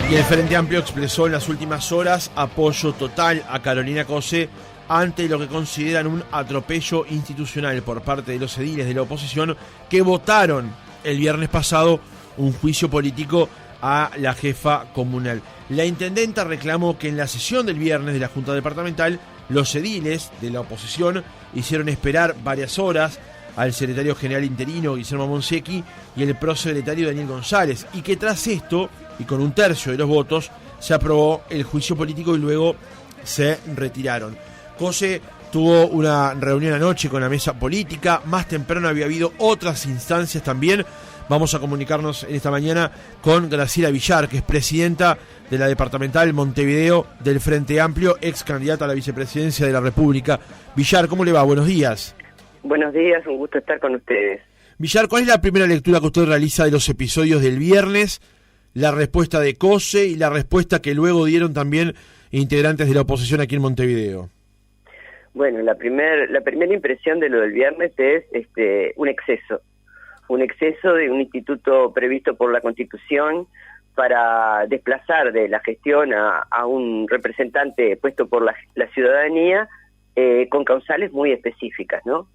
Y el Frente Amplio expresó en las últimas horas apoyo total a Carolina Cose ante lo que consideran un atropello institucional por parte de los ediles de la oposición que votaron el viernes pasado un juicio político a la jefa comunal. La intendenta reclamó que en la sesión del viernes de la Junta Departamental los ediles de la oposición hicieron esperar varias horas al secretario general interino Guillermo Monsecchi y el prosecretario Daniel González, y que tras esto, y con un tercio de los votos, se aprobó el juicio político y luego se retiraron. Cose tuvo una reunión anoche con la mesa política, más temprano había habido otras instancias también. Vamos a comunicarnos en esta mañana con Graciela Villar, que es presidenta de la departamental Montevideo del Frente Amplio, ex candidata a la vicepresidencia de la República. Villar, ¿cómo le va? Buenos días. Buenos días, un gusto estar con ustedes. Villar, ¿cuál es la primera lectura que usted realiza de los episodios del viernes, la respuesta de Cose y la respuesta que luego dieron también integrantes de la oposición aquí en Montevideo? Bueno, la primera impresión de lo del viernes es un exceso de un instituto previsto por la Constitución para desplazar de la gestión a un representante puesto por la ciudadanía con causales muy específicas, ¿no?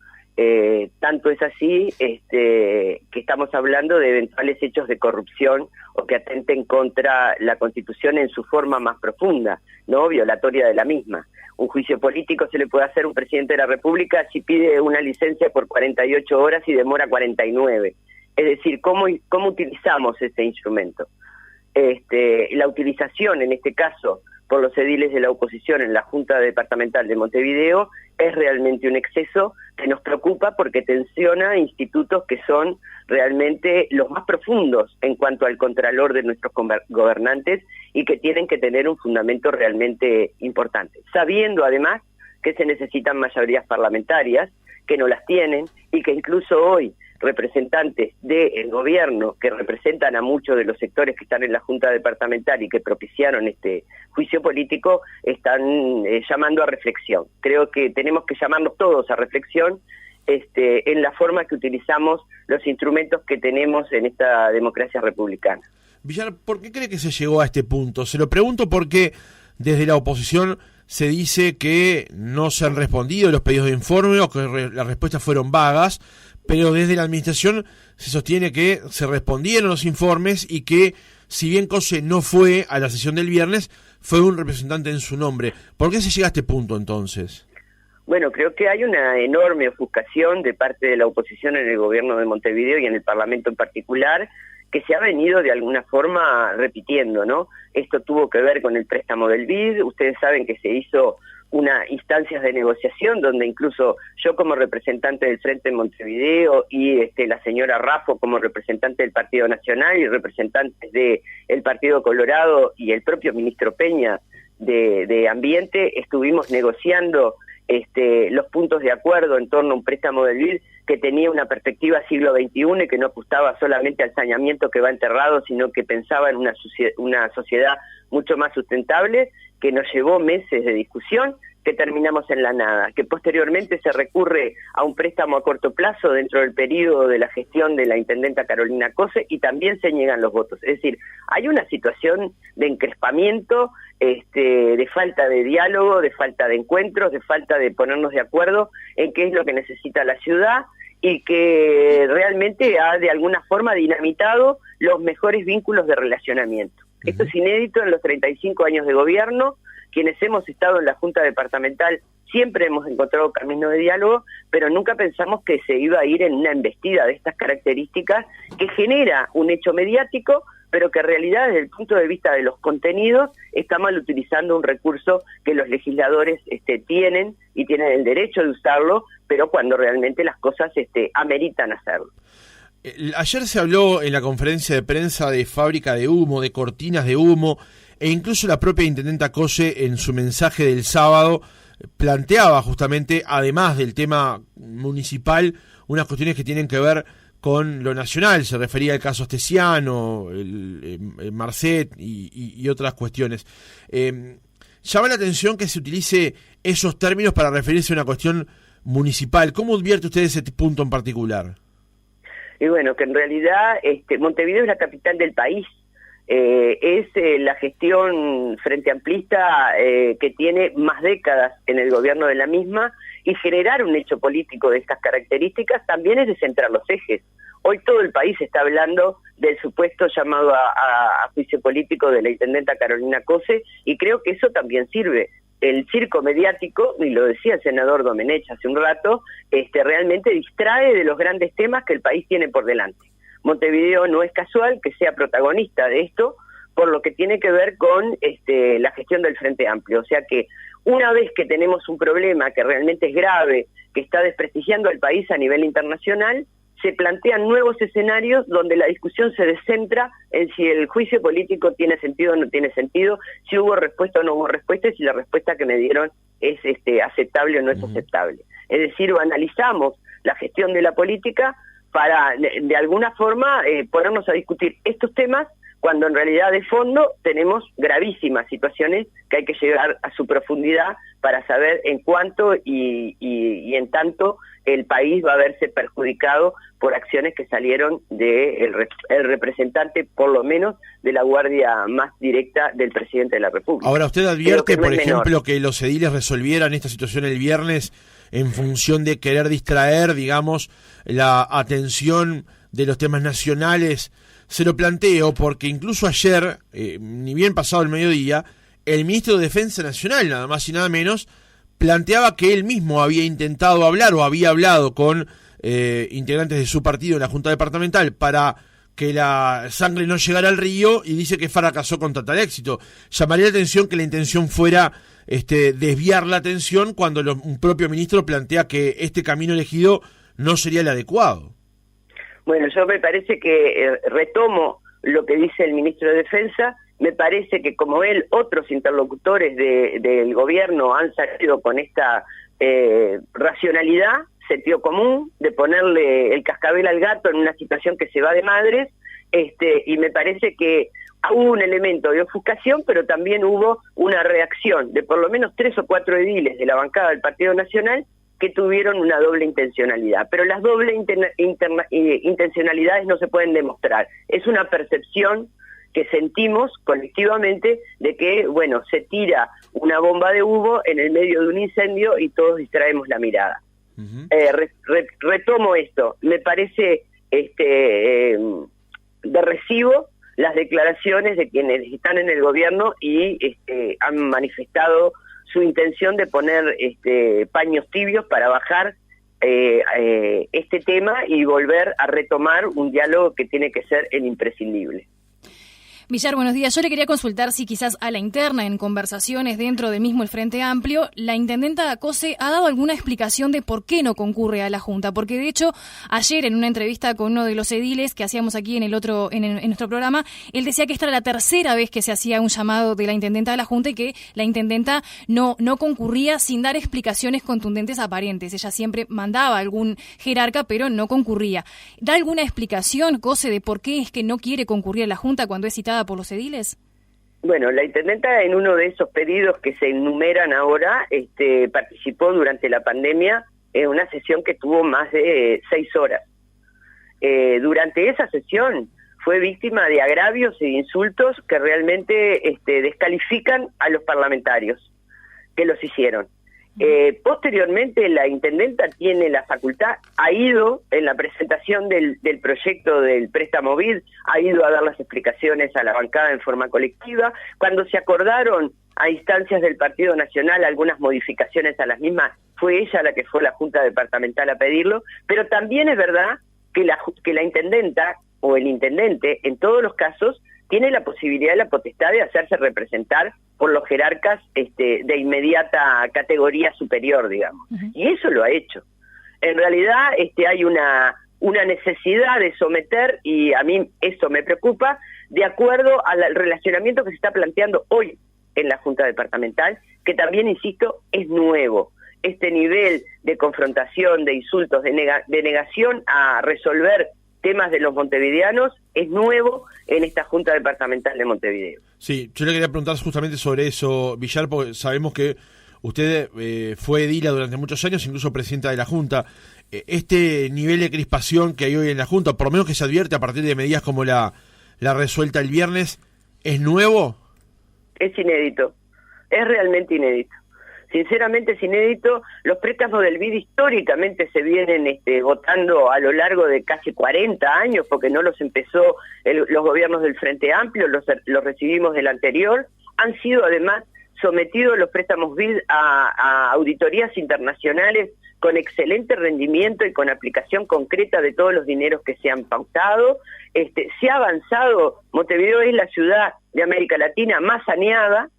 Tanto es así que estamos hablando de eventuales hechos de corrupción o que atenten contra la Constitución en su forma más profunda, no violatoria de la misma. Un juicio político se le puede hacer a un presidente de la República si pide una licencia por 48 horas y demora 49. Es decir, ¿cómo utilizamos ese instrumento? La utilización, en este caso, por los ediles de la oposición en la Junta Departamental de Montevideo es realmente un exceso que nos preocupa porque tensiona institutos que son realmente los más profundos en cuanto al contralor de nuestros gobernantes y que tienen que tener un fundamento realmente importante, sabiendo además que se necesitan mayorías parlamentarias, que no las tienen y que incluso hoy representantes del gobierno que representan a muchos de los sectores que están en la Junta Departamental y que propiciaron este juicio político están llamando a reflexión. Creo que tenemos que llamarnos todos a reflexión en la forma que utilizamos los instrumentos que tenemos en esta democracia republicana. Villar, ¿por qué cree que se llegó a este punto? Se lo pregunto porque desde la oposición se dice que no se han respondido los pedidos de informe o que las respuestas fueron vagas, pero desde la administración se sostiene que se respondieron los informes y que, si bien Cose no fue a la sesión del viernes, fue un representante en su nombre. ¿Por qué se llega a este punto entonces? Bueno, creo que hay una enorme ofuscación de parte de la oposición en el gobierno de Montevideo y en el Parlamento en particular, que se ha venido de alguna forma repitiendo, ¿no? Esto tuvo que ver con el préstamo del BID. Ustedes saben que se hizo unas instancias de negociación donde incluso yo como representante del Frente en Montevideo y la señora Raffo como representante del Partido Nacional y representantes del Partido Colorado y el propio ministro Peña de Ambiente estuvimos negociando los puntos de acuerdo en torno a un préstamo del BID que tenía una perspectiva siglo XXI y que no ajustaba solamente al saneamiento que va enterrado, sino que pensaba en una sociedad mucho más sustentable, que nos llevó meses de discusión, que terminamos en la nada, que posteriormente se recurre a un préstamo a corto plazo dentro del periodo de la gestión de la intendenta Carolina Cose y también se niegan los votos. Es decir, hay una situación de encrespamiento, de falta de diálogo, de falta de encuentros, de falta de ponernos de acuerdo en qué es lo que necesita la ciudad y que realmente ha de alguna forma dinamitado los mejores vínculos de relacionamiento. Esto es inédito en los 35 años de gobierno. Quienes hemos estado en la Junta Departamental siempre hemos encontrado caminos de diálogo, pero nunca pensamos que se iba a ir en una embestida de estas características que genera un hecho mediático, pero que en realidad desde el punto de vista de los contenidos está mal utilizando un recurso que los legisladores tienen y tienen el derecho de usarlo, pero cuando realmente las cosas ameritan hacerlo. Ayer se habló en la conferencia de prensa de fábrica de humo, de cortinas de humo, e incluso la propia intendenta Cose en su mensaje del sábado planteaba justamente, además del tema municipal, unas cuestiones que tienen que ver con lo nacional. Se refería al caso Astesiano, el Marcet y otras cuestiones. Llama la atención que se utilice esos términos para referirse a una cuestión municipal. ¿Cómo advierte usted ese punto en particular? Y bueno, que en realidad Montevideo es la capital del país. es la gestión frente amplista que tiene más décadas en el gobierno de la misma, y generar un hecho político de estas características también es descentrar los ejes. Hoy todo el país está hablando del supuesto llamado a juicio político de la intendenta Carolina Cose, y creo que eso también sirve. El circo mediático, y lo decía el senador Domenech hace un rato, realmente distrae de los grandes temas que el país tiene por delante. Montevideo no es casual que sea protagonista de esto, por lo que tiene que ver con la gestión del Frente Amplio. O sea que una vez que tenemos un problema que realmente es grave, que está desprestigiando al país a nivel internacional, se plantean nuevos escenarios donde la discusión se descentra en si el juicio político tiene sentido o no tiene sentido, si hubo respuesta o no hubo respuesta, y si la respuesta que me dieron es aceptable o no es aceptable. Es decir, analizamos la gestión de la política para, de alguna forma, ponernos a discutir estos temas, cuando en realidad de fondo tenemos gravísimas situaciones que hay que llegar a su profundidad para saber en cuánto y en tanto el país va a verse perjudicado por acciones que salieron del representante, por lo menos, de la guardia más directa del presidente de la República. Ahora, ¿usted advierte, por ejemplo, que los ediles resolvieran esta situación el viernes en función de querer distraer, digamos, la atención de los temas nacionales? Se lo planteo porque incluso ayer, ni bien pasado el mediodía, el ministro de Defensa Nacional, nada más y nada menos, planteaba que él mismo había intentado hablar o había hablado con integrantes de su partido en la Junta Departamental para que la sangre no llegara al río, y dice que fracasó con total éxito. Llamaría la atención que la intención fuera desviar la atención cuando un propio ministro plantea que este camino elegido no sería el adecuado. Bueno, yo me parece que retomo lo que dice el ministro de Defensa. Me parece que como él, otros interlocutores del gobierno han salido con esta racionalidad, sentido común, de ponerle el cascabel al gato en una situación que se va de madres, y me parece que hubo un elemento de ofuscación, pero también hubo una reacción de por lo menos 3 o 4 ediles de la bancada del Partido Nacional que tuvieron una doble intencionalidad. Pero las dobles intencionalidades no se pueden demostrar. Es una percepción que sentimos colectivamente de que, bueno, se tira una bomba de humo en el medio de un incendio y todos distraemos la mirada. Retomo esto. Me parece de recibo las declaraciones de quienes están en el gobierno y han manifestado su intención de poner paños tibios para bajar este tema y volver a retomar un diálogo que tiene que ser el imprescindible. Villar, buenos días. Yo le quería consultar si quizás a la interna, en conversaciones dentro del mismo el Frente Amplio, la intendenta Cose ha dado alguna explicación de por qué no concurre a la Junta, porque de hecho ayer en una entrevista con uno de los ediles que hacíamos aquí en nuestro programa, él decía que esta era la tercera vez que se hacía un llamado de la intendenta a la Junta y que la intendenta no concurría sin dar explicaciones contundentes aparentes. Ella siempre mandaba a algún jerarca, pero no concurría. ¿Da alguna explicación, Cose, de por qué es que no quiere concurrir a la Junta cuando es citada por los ediles? Bueno, la intendenta en uno de esos pedidos que se enumeran ahora, participó durante la pandemia en una sesión que tuvo más de 6 horas. Durante esa sesión fue víctima de agravios e insultos que realmente descalifican a los parlamentarios que los hicieron. Posteriormente la intendenta tiene la facultad, ha ido en la presentación del proyecto del préstamo BID, ha ido a dar las explicaciones a la bancada en forma colectiva. Cuando se acordaron a instancias del Partido Nacional algunas modificaciones a las mismas, fue ella la que fue a la Junta Departamental a pedirlo, pero también es verdad que la intendenta o el intendente en todos los casos tiene la posibilidad y la potestad de hacerse representar por los jerarcas de inmediata categoría superior, digamos. Y eso lo ha hecho. En realidad hay una necesidad de someter, y a mí eso me preocupa, de acuerdo al relacionamiento que se está planteando hoy en la Junta Departamental, que también, insisto, es nuevo. Este nivel de confrontación, de insultos, de negación a resolver temas de los montevideanos es nuevo en esta Junta Departamental de Montevideo. Sí, yo le quería preguntar justamente sobre eso, Villar, porque sabemos que usted fue edila durante muchos años, incluso presidenta de la Junta. Este nivel de crispación que hay hoy en la Junta, por lo menos que se advierte a partir de medidas como la resuelta el viernes, ¿Es nuevo? Es inédito, es realmente inédito. Sinceramente es inédito. Los préstamos del BID históricamente se vienen votando a lo largo de casi 40 años, porque no los empezó los gobiernos del Frente Amplio, los recibimos del anterior. Han sido además sometidos los préstamos BID a auditorías internacionales con excelente rendimiento y con aplicación concreta de todos los dineros que se han pautado. Se ha avanzado. Montevideo es la ciudad de América Latina más saneada,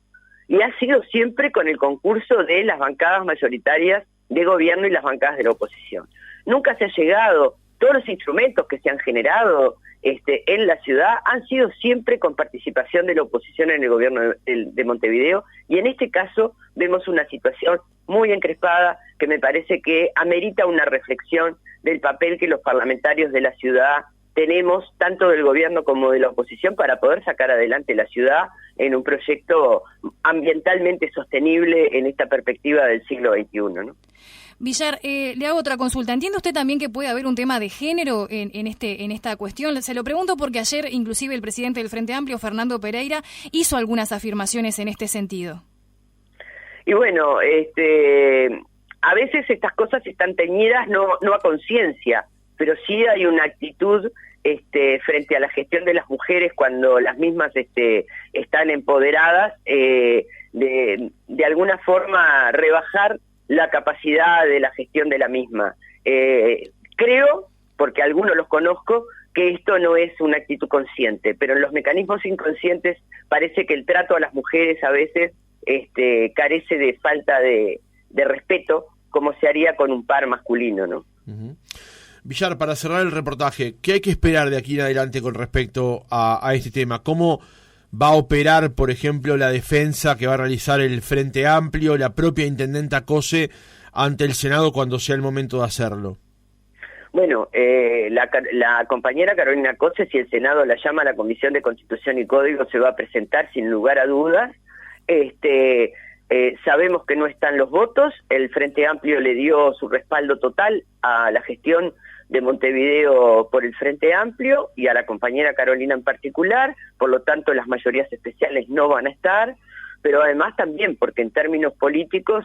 y ha sido siempre con el concurso de las bancadas mayoritarias de gobierno y las bancadas de la oposición. Nunca se ha llegado, todos los instrumentos que se han generado en la ciudad han sido siempre con participación de la oposición en el gobierno de Montevideo, y en este caso vemos una situación muy encrespada que me parece que amerita una reflexión del papel que los parlamentarios de la ciudad tenemos, tanto del gobierno como de la oposición, para poder sacar adelante la ciudad en un proyecto ambientalmente sostenible en esta perspectiva del siglo XXI, ¿no? Villar, le hago otra consulta. ¿Entiende usted también que puede haber un tema de género en esta cuestión? Se lo pregunto porque ayer inclusive el presidente del Frente Amplio, Fernando Pereira, hizo algunas afirmaciones en este sentido. Y bueno, a veces estas cosas están teñidas no a conciencia, pero sí hay una actitud frente a la gestión de las mujeres cuando las mismas están empoderadas, de alguna forma rebajar la capacidad de la gestión de la misma. Creo, porque algunos los conozco, que esto no es una actitud consciente, pero en los mecanismos inconscientes parece que el trato a las mujeres a veces carece de falta de respeto, como se haría con un par masculino, ¿no? Uh-huh. Villar, para cerrar el reportaje, ¿qué hay que esperar de aquí en adelante con respecto a este tema? ¿Cómo va a operar, por ejemplo, la defensa que va a realizar el Frente Amplio, la propia intendenta Cose, ante el Senado cuando sea el momento de hacerlo? Bueno, la compañera Carolina Cose, si el Senado la llama a la Comisión de Constitución y Código, se va a presentar sin lugar a dudas. Sabemos que no están los votos. El Frente Amplio le dio su respaldo total a la gestión de Montevideo por el Frente Amplio y a la compañera Carolina en particular, por lo tanto las mayorías especiales no van a estar, pero además también porque en términos políticos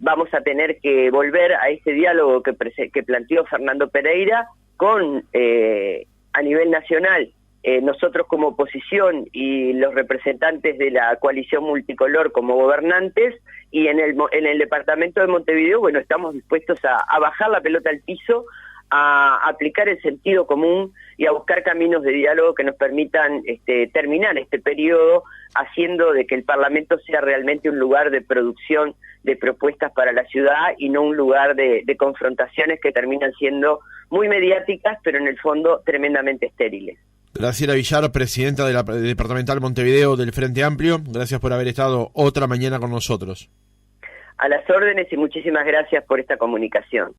vamos a tener que volver a ese diálogo que planteó Fernando Pereira con a nivel nacional. Nosotros como oposición y los representantes de la coalición multicolor como gobernantes, y en el departamento de Montevideo, bueno, estamos dispuestos a bajar la pelota al piso, a aplicar el sentido común y a buscar caminos de diálogo que nos permitan terminar este periodo, haciendo de que el Parlamento sea realmente un lugar de producción de propuestas para la ciudad y no un lugar de confrontaciones que terminan siendo muy mediáticas, pero en el fondo tremendamente estériles. Graciela Villar, presidenta de la Departamental Montevideo del Frente Amplio, gracias por haber estado otra mañana con nosotros. A las órdenes y muchísimas gracias por esta comunicación.